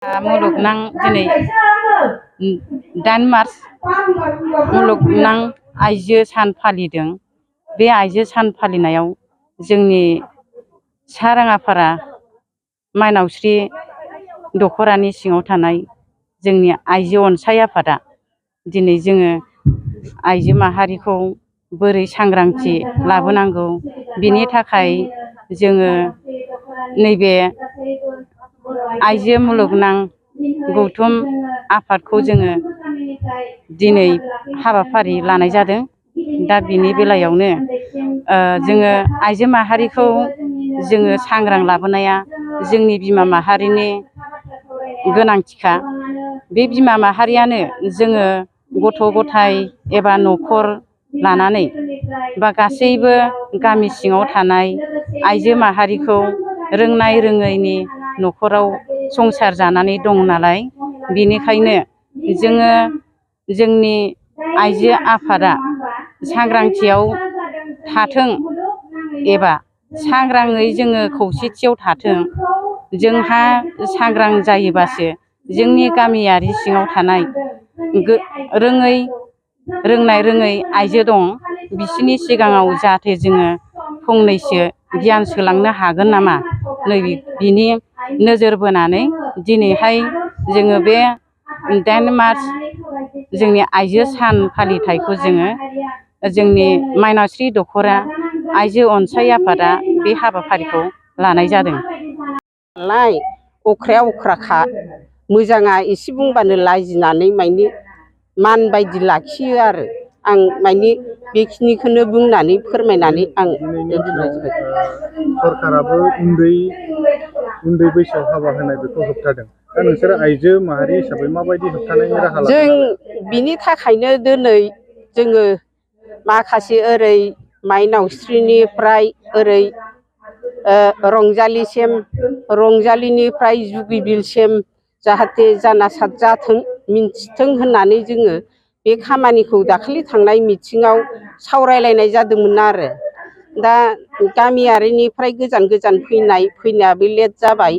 मुलुगनां दिनै 8 मार्च मुलुगनां आइजो सान फालिदों। बे आइजो सान फालिनायाव जोंनि साराङाफारा माइनावस्रि दख'रानि सिङाव थानाय जोंनि आइजो अनसाय आफादा दिनै जोङो आइजो माहारिखौ बोरै सांग्रांथि लाबोनांगौ बिनि थाखाय जोङो नैबे आइजो मुलुगनां गौथुम आफादखौ जोङो दिनै हाबाफारि लानाय जादों। दा बिनि बेलायावनो जोङो आइजो माहारिखौ जोङो सांग्रां लाबोनाया जोंनि बिमा माहारिनि गोनांथिखा। बे बिमा माहारियानो जोङो गथ' गथाय एबा न'खर लानानै बा गासैबो गामि सिङाव थानाय आइजो माहारिखौ रोंनाय रोङैनि न'खराव संसार जानानै दं नालाय, बेनिखायनो जोङो जोंनि आइजो आफादा सांग्रांथियाव थाथों एबा सांग्राङै जोङो खौसेथियाव थाथों। जोंहा सांग्रां जायोबासो जोंनि गामियारि सिङाव थानाय रोंनाय रोङै आइजो दं, बिसोरनि सिगाङाव जाहाथे जोङो फंनैसो गियान सोलांनो हागोन नामा, नै बिनि नोजोर बोनानै दिनैहाय जोङो बे 8 मार्च जोंनि आइजो सान फालिथायखौ जोङो जोंनि माइनावस्रि दख'रा आइजो अनसाय आफादा बे हाबाफारिखौ लानाय जादों। नालाय अख्राया अख्राखा, मोजाङा एसे बुंबानो लाजिनानै मानि मान बायदि लाखियो आरो आं मानि बेखिनिखौनो बुंनानै फोरमायनानै आं दिनाव सरकाराबो उन्दै बैसोआव हाबा होनाय बेखौ होबथादों। दा नोंसोर आइजो माहारि हिसाबै माबायदि होबथानायनि राहा लादों? जों बिनि थाखायनो दिनै जोङो माखासे ओरै माइनावस्रिनिफ्राय ओरै रंजालिनिफ्राय जुगिबिलसिम जाहाथे जानासार जाथों मिन्थिथों होननानै जोङो बे खामानिखौ दाखालि थांनाय मिथिङाव सावरायलायनाय जादोंमोन आरो। दा गामियारिनिफ्राय गोजान गोजान फैनायाबो लेट जाबाय,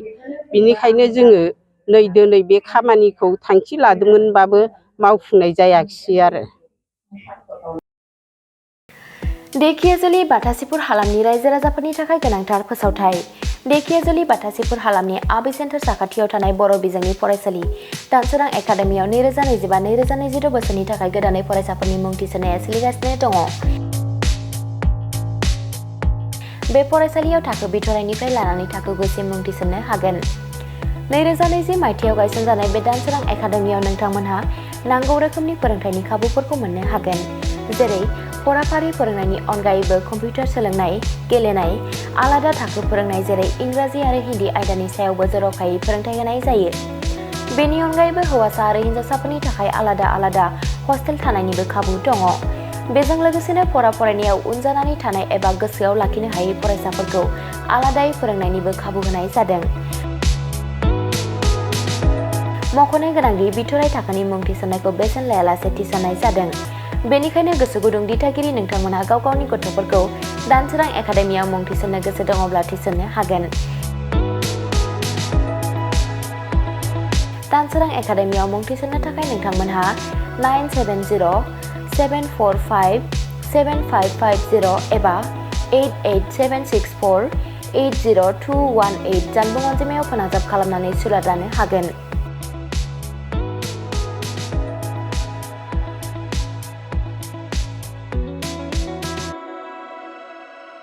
बिनिखायनो जोङो नै दिनै बे खामानिखौ थांखि लादोंमोनबाबो मावफुंनाय जायाखिसै आरो। देखियाजुलि बाथासिपुर हालामनि रायजो राजाफोरनि थाखाय गोनांथार फोसावथाय। देखियाजुलि बाथासिपुर हालामनि आबै सेन्टार साखाथियाव थानाय बर' बिजोंनि फरायसालि दानसोरां एकाडेमियाव 2025-2026 बोसोरनि थाखाय गोदानै फरायसाफोरनि मुं थिसननाया सोलिगासिनो दङ। बे फरायसालियाव थाखो बिथराइनिफ्राय लानानै थाखो 9सिम मुं थिसननो हागोन। 2020 मायथाइयाव गायसनजानाय बे दानसोरां एकाडेमियाव नोंथांमोनहा नांगौ रोखोमनि फोरोंथायनि खाबुफोरखौ मोननो हागोन, जेरै फराफारि फोरोंनायनि अनगायैबो कम्पिउटार सोलोंनाय, गेलेनाय, आलादा थाखो फोरोंनाय जेरै इंराजि आरो हिन्दी आयदानि सायावबो जर'खायै फोरोंथाय होनाय जायो। बेनि अनगायैबो हौवासा आरो हिन्जावसाफोरनि थाखाय आलादा हस्टेल थानायनिबो खाबु दङ। बेजों लोगोसेनो फरायनायाव उन जानानै थानाय एबा गोसोआव लाखिनो हायै फरायसाफोरखौ आलादायै फोरोंनायनिबो खाबु होनाय जादों। मख'नो गोनांदि बिथराइ थाखोनि मुं थिसननायखौ बेसेन लायालासे थिसननाय जादों। बेनिखायनो गोसो गुदुं दिथागिरि नोंथांमोनहा गाव गावनि गथ'फोरखौ दानसोरां एकाडेमियाव मुं थिसननो गोसो दङब्ला थिसननो हागोन। दानसोरां एकाडेमियाव मुं थिसननो थाखाय नोंथांमोनहा 977074575550 एबा 88764802118 जानबुं अनजिमायाव फोनांजाब खालामनानै सुलाद लानो हागोन।